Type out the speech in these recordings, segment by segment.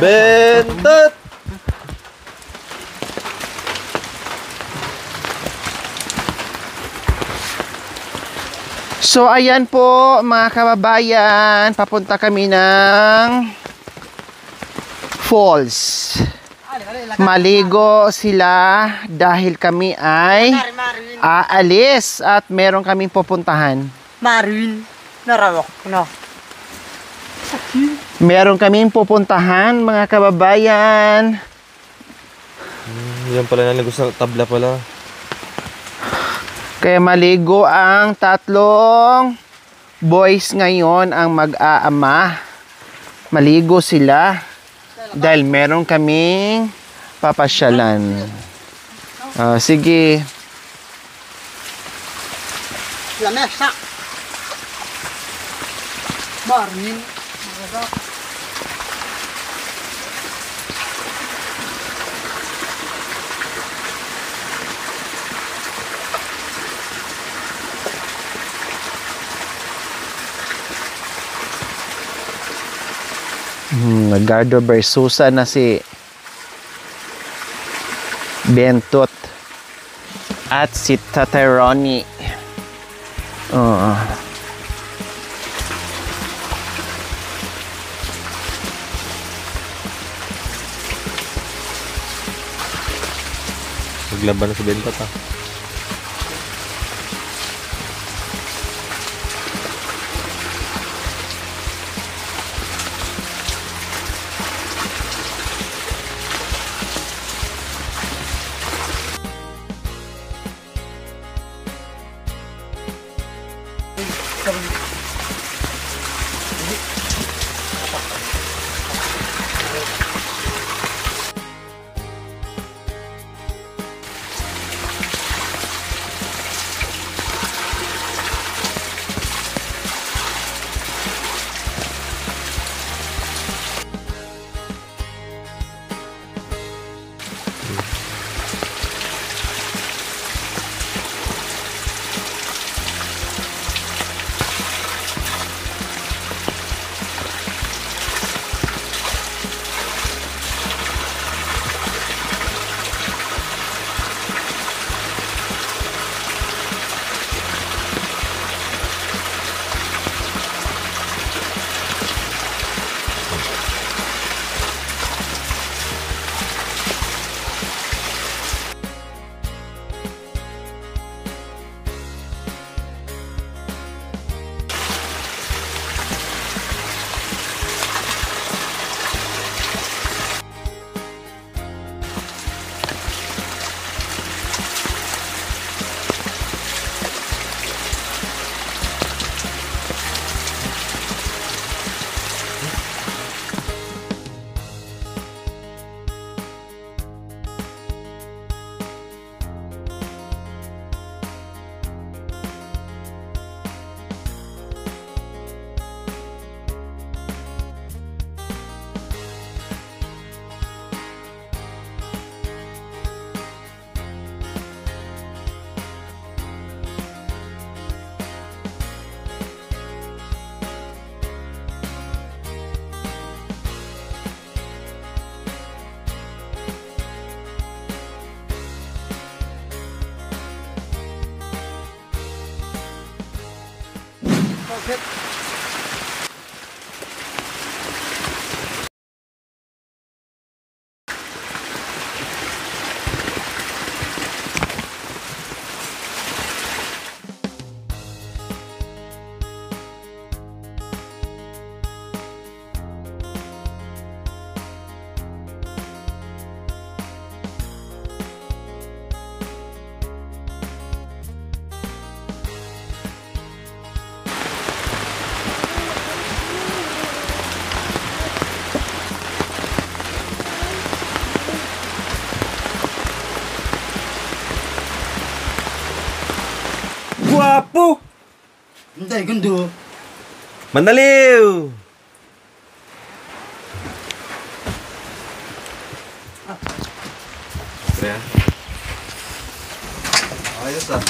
Bentot! So ayan po mga kababayan, papunta kami ng falls. Maligo sila dahil kami ay aalis at meron kaming pupuntahan. Marwin, narawak no. Meron kaming pupuntahan mga kababayan. Yan pala nalagos sa tabla pala. Kaya maligo ang tatlong boys ngayon ang mag-aama. Maligo sila dahil meron kaming papasyalan. Sige. Lamesa. Marwin, Naggardo versusa na si Bentot at si Tatay Ronnie. Maglaban na si Bentot ha. Gwapo! Hindi, gundo. Mandaliw! Kaya? Ayos ah.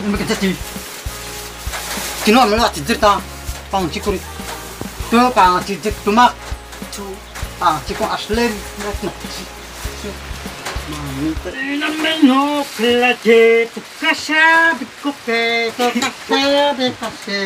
Ano ba kita ti? Kinuha mo lang at ta. Pang chikuri. Tu pang chikit tumak. Tu pang chikong aslen. Naman ho, klate, tukasa, bikoke, tukasa, bikoke.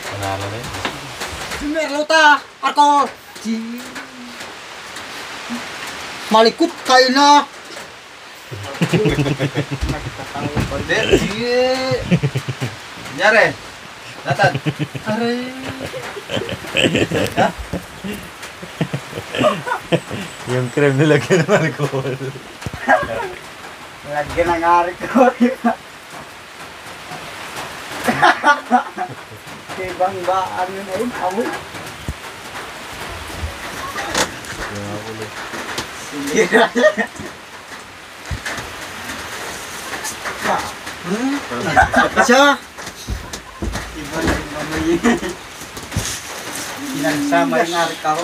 Panalo na yun. Merlo ta, ako. Malikot kayo na. Kondir! Nyari! Nathan! Aray. Yung cream nilagyan ng alcohol. Lagyan ng ari ko. Ibang ba, ano na yun? Amoy? Sige. Siya. Iba na yung amoy yun. Inagsama yung ari ko.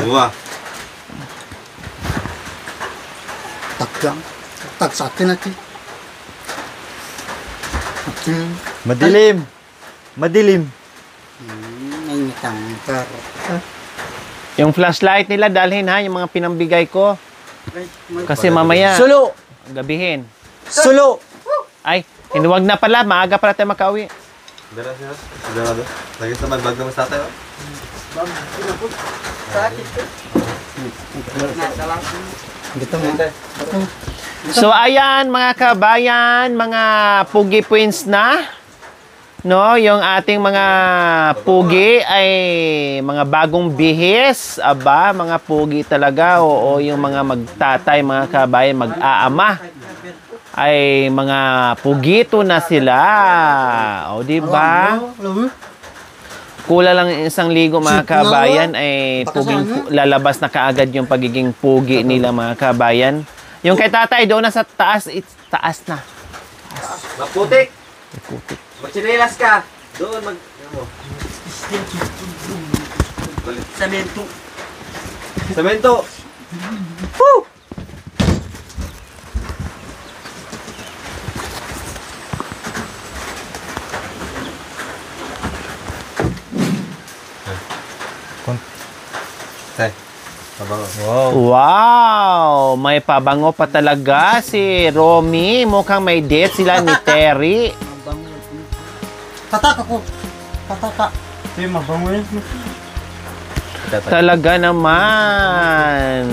Uwa! Tagang. Tag sa akin natin. Madilim! Madilim! Nainitang karo. Yung flashlight nila, dalhin ha, yung mga pinambigay ko. Kasi mamaya, Sulo! gabihin. Sulo! Ay, hinuwag na pala, maaga pala tayo makauwi. Dara siya. Sigurado. Lagi sa may bag naman sa tayo. Dito mo. So ayan mga kabayan, mga Pugi Twins na. No, yung ating mga pugi ay mga bagong bihis. Aba, mga pugi talaga. Oo, yung mga magtatay, mga kabayan, mag-aama. Ay mga pugito na sila. O, di ba? Kula lang isang ligo mga kabayan ay lalabas na kaagad yung pagiging pugi nila mga kabayan. Yung kay tatay doon na sa taas, taas na. Maputik! Putik. Magsinilas ka! Doon mag... Semento. Semento! Wow! Wow! May pabango pa talaga si Romy. Mukhang may date sila ni Terry. Tatak ako. Tataka. Ito yung mabango yun. Talaga naman.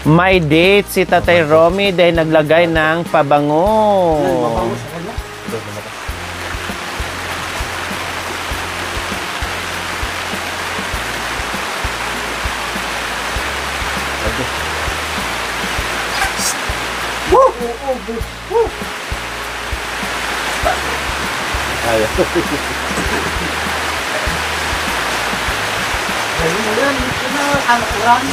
May date si Tatay Romy dahil naglagay ng pabango. Mabango sa kanya. Ayaw. Ayun mo yan. Ito na. Kalakuran.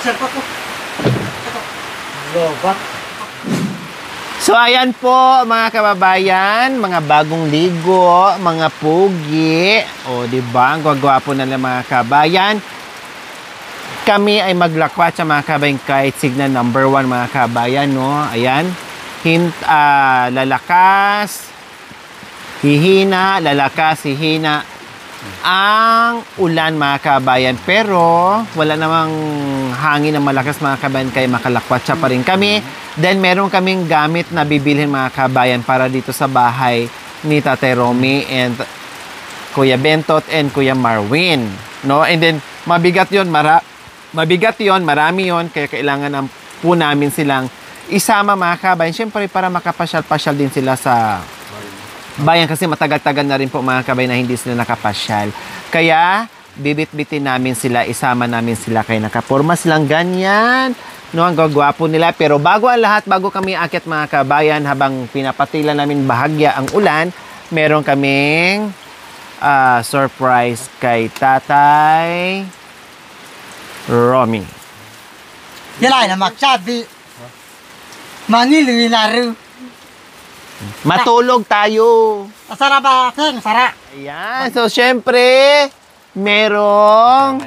Serpa ko. Lobat. So ayan po mga kababayan, mga bagong ligo, mga pugi. O di ba? Ang gwagwapo na lang mga kabayan. Kami ay maglakwat sa mga kabayan kahit signal number 1 mga kabayan, no? Ayan. Lalakas, hihina, lalakas, hihina. ang ulan mga kabayan. Pero wala namang hangin na malakas mga kabayan kaya makalakwatsa pa rin kami. Then meron kaming gamit na bibilhin mga kabayan para dito sa bahay ni Tatay Romy and Kuya Bentot and Kuya Marwin. No? And then mabigat yon, marami yon kaya kailangan po namin silang isama mga kabayan. Siyempre para makapasyal-pasyal din sila sa bayan kasi matagal-tagal na rin po mga kabayan na hindi sila nakapasyal. Kaya bibit-bitin namin sila, isama namin sila kaya nakaporma silang ganyan. No, ang gagwapo nila. Pero bago ang lahat, bago kami aakyat mga kabayan, habang pinapatila namin bahagya ang ulan, meron kaming surprise kay Tatay Romy. Yan na magsabi. Manililaru. Matulog tayo. Asara ba? Sing, sara. Ayan. So, syempre, merong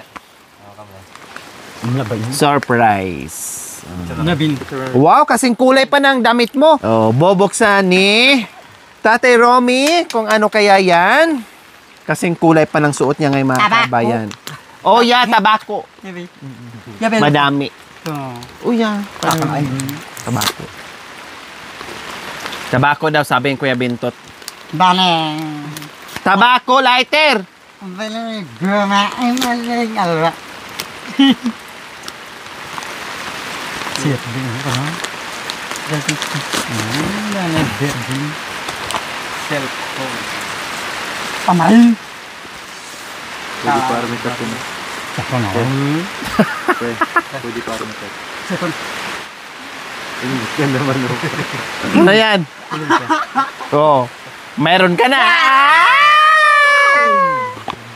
surprise. Nabin. Wow, kasing kulay pa ng damit mo. Oh, boboksan ni Tatay Romy kung ano kaya yan. Kasing kulay pa ng suot niya ngayon mga Tabako. kabayan. Oh, yeah, tabako. Yabi. Madami. Oh. Oh, yeah. Tabako. Tabako daw, sabi ng Kuya Bintot. Bane. Tabako, lighter! Bane, guma. Ay, maling alwa. Siap din ako, ha? Bane, din. Cellphone. Pamay. Pwede para may tapo na. Ako na. Pwede para may tapo. Cellphone. Yan naman o. Ano yan? Oh, mayroon ka na!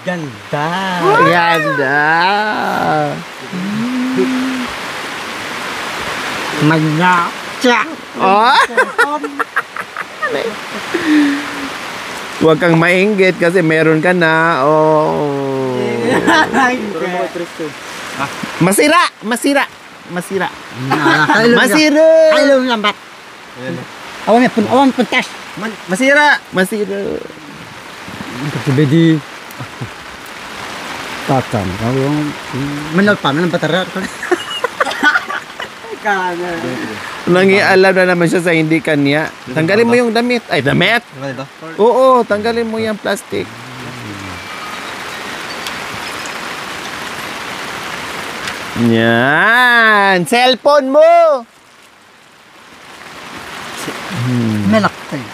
Ganda. Ganda! Manya. Tsak. Oh! Huwag kang mainggit kasi meron ka na. Oh. Masira! Masira! Masira! Masira! Ayaw lambat. Awan puntas. Masira! Masira! Pagkabedi. Tatang. Manal pa ng batara. Nangialam na naman siya sa hindi kanya. Tanggalin mo yung damit. Ay, damit? Diba ito? Oo, tanggalin mo yung plastic. Yan! Cellphone mo! Melak tayo.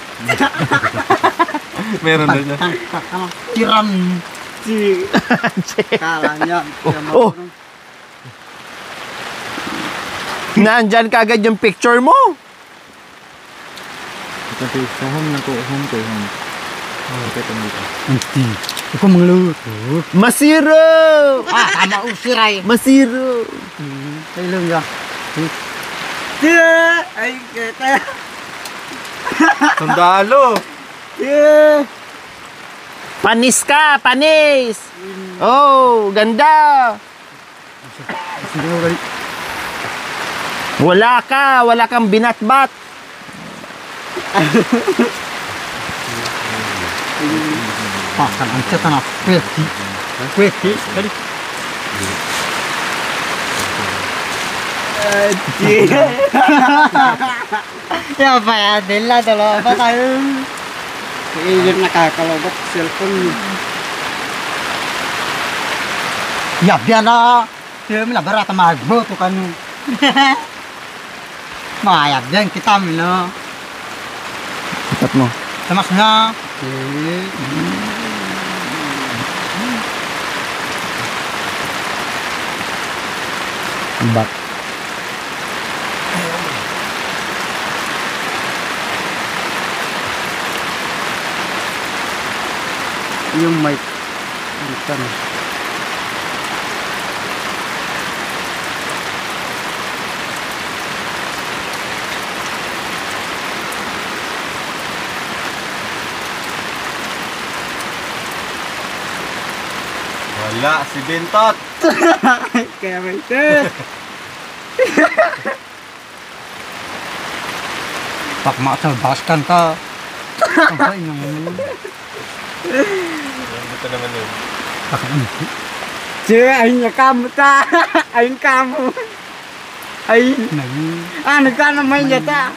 Meron doon niya. Tiram. Kala niya. Oh! Nandyan kagad yung picture mo. Ito sa home na ko. Home ko. Home. Ito dito. Anti. Ikaw mangluto. Masiro! Tama usiray. Masiro! Kailong ya. Yeah! Ay, kata. Sandalo! Yeah! Panis ka! Panis! Oh, ganda! Wala ka! Wala kang binatbat! Pakan ang chat na kweti. Kweti. Dali. Ya pa ya, dila dalo pa tayo. Yung nakakalabot cellphone. Ya biya na. Kaya mo barata magboto kanu. Mayab din kita mo no. Ikat mo. Tamas na. Back. Yung mic. Dito na. Wala, si Bintot! Kaya may ito. Pak makasal, bakaskan ka. Abay naman. Ito naman yun. Ayun na kamu ta. Ayun kamu. Ayun. Nagkano may yata.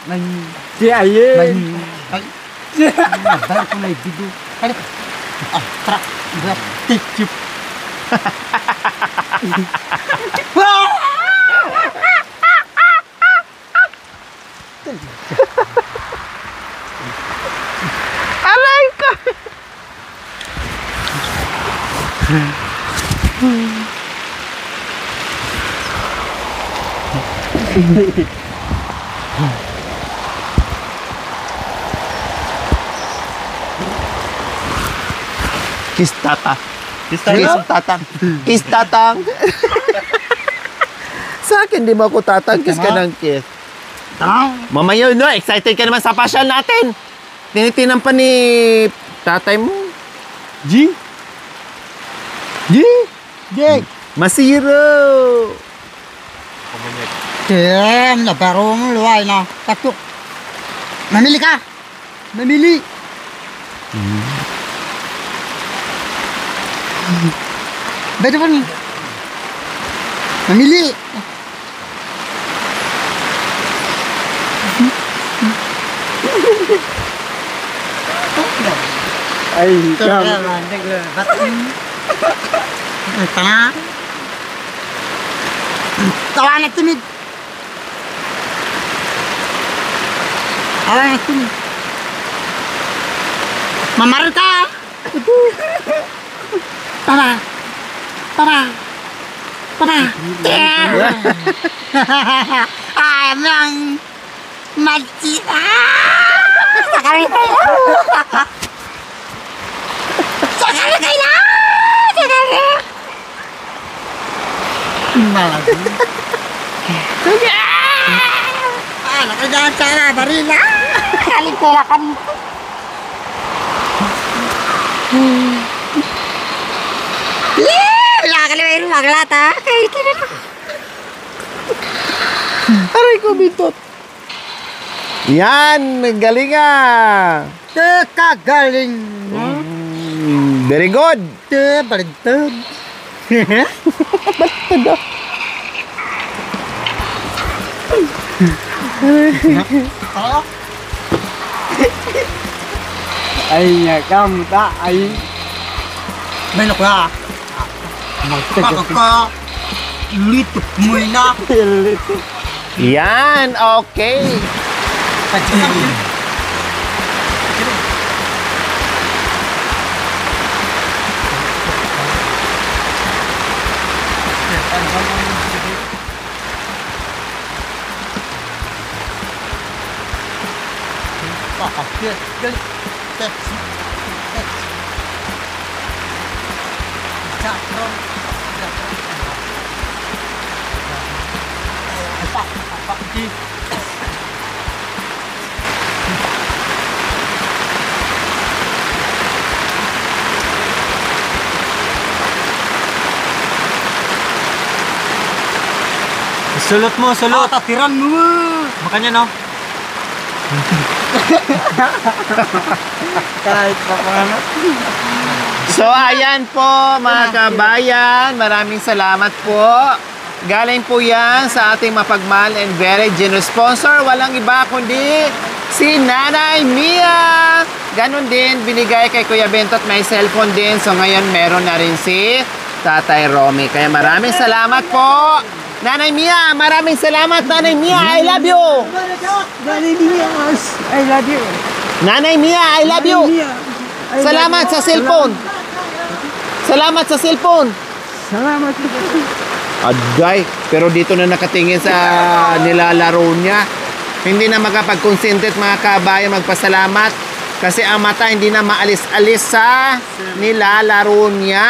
Si ayun. Nagdala ko na ibigo. Tara. Tip. Aray ka! Kiss tata. Kiss tatang. Kiss tatang. Sa akin, di mo ako tatang. Kiss ka ng kiss. Mamaya, no? Excited ka naman sa pasyal natin. Tinitinan pa ni tatay mo. G? Masiro! Tem, nabarong luway na. Tatuk. Mamili ka. Mamili. Beto pa ni. Mamili. Ay, tawa na timid. Mamaril ka. Tara. Emang mati. Sakali kayo. Malas. Nakagaan sana, barila. Kalipulakan. Wala ka naman yung maglata. Kahit ka na. Aray ko, bitot. Yan, galing ah. Kagaling. Very good. Balintad. Balintad ah. Ay, kamu tak ay. Menok lah. Magka litip mo na. Yan, okay. Sulot mo, sulot. Tatiran mo. Makanya no. Kahit pa paano. So, ayan po mga kabayan. Maraming salamat po. Galing po yan sa ating mapagmahal and very generous sponsor. Walang iba kundi si Nanay Mia. Ganon din, binigay kay Kuya Bento at may cellphone din. So, ngayon meron na rin si Tatay Romy. Kaya maraming salamat po. Nanay Mia, maraming salamat, Nanay Mia. I love you. Nanay Mia, I love you. Nanay Mia, I love you. Salamat sa cellphone. Salamat sa cellphone. Salamat. Aday, pero dito na nakatingin sa nilalaro niya. Hindi na makapag-concentrate mga kabayan magpasalamat. Kasi ang mata hindi na maalis-alis sa nilalaro niya.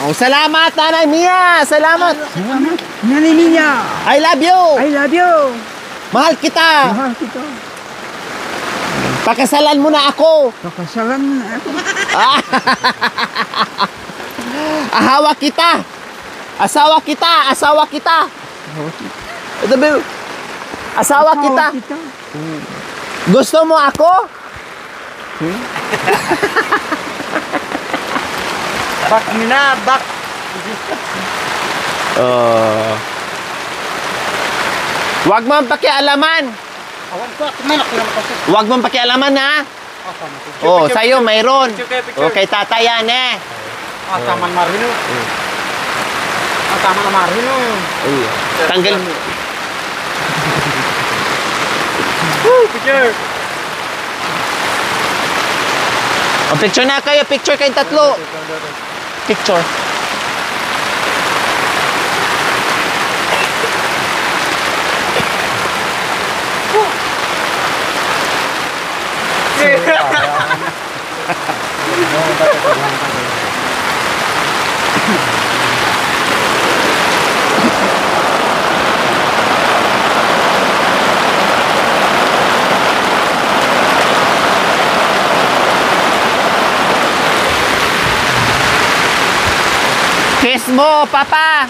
O, salamat, Nanay Mia. Salamat. Salamat. Nanay Mia, I love you. I love you. Mahal kita. Mahal kita. Pakasalan mo na ako. Pakasalan na ako. Ahawa kita. Asawa kita. Asawa kita. Ito ba? Asawa kita. Gusto mo ako? Bak mina, bak. Huwag mong pakialaman. Awan ko, kumain ako lang kasi. Huwag mong pakialaman, ha? Tama ko. Oh, sa'yo, mayroon. Okay, tata yan, eh. Tama na marino. Tama na marino. Tanggal. Picture. O, picture na kayo. Picture kayong tatlo. Picture. Kiss mo, Papa!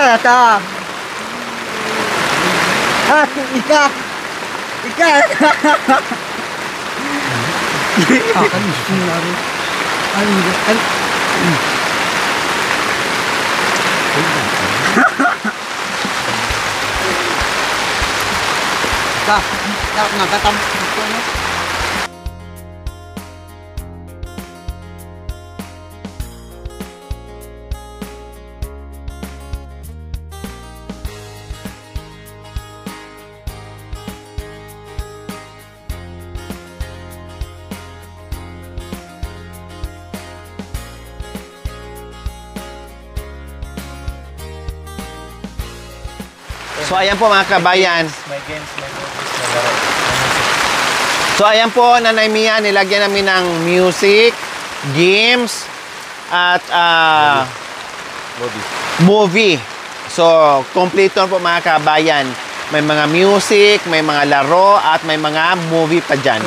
Ika. Ika. Ika. Akan sinabi. Ika. Nagatam. So, ayan po mga kabayan. May games, may movies, may laro. So, ayan po, Nanay Mia, nilagyan namin ng music, games, at movie. So, kompleto po mga kabayan. May mga music, may mga laro, at may mga movie pa dyan.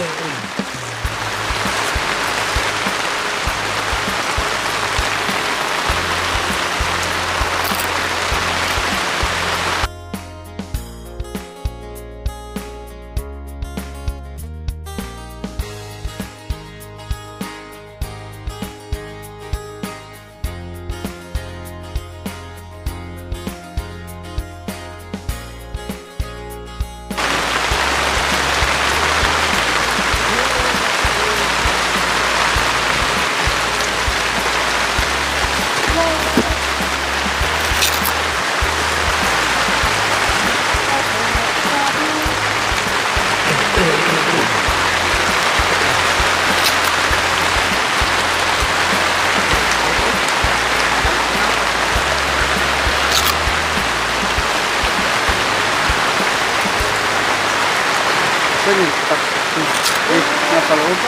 Nasa loob.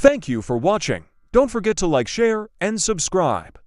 Thank you for watching. Don't forget to like, share, and subscribe.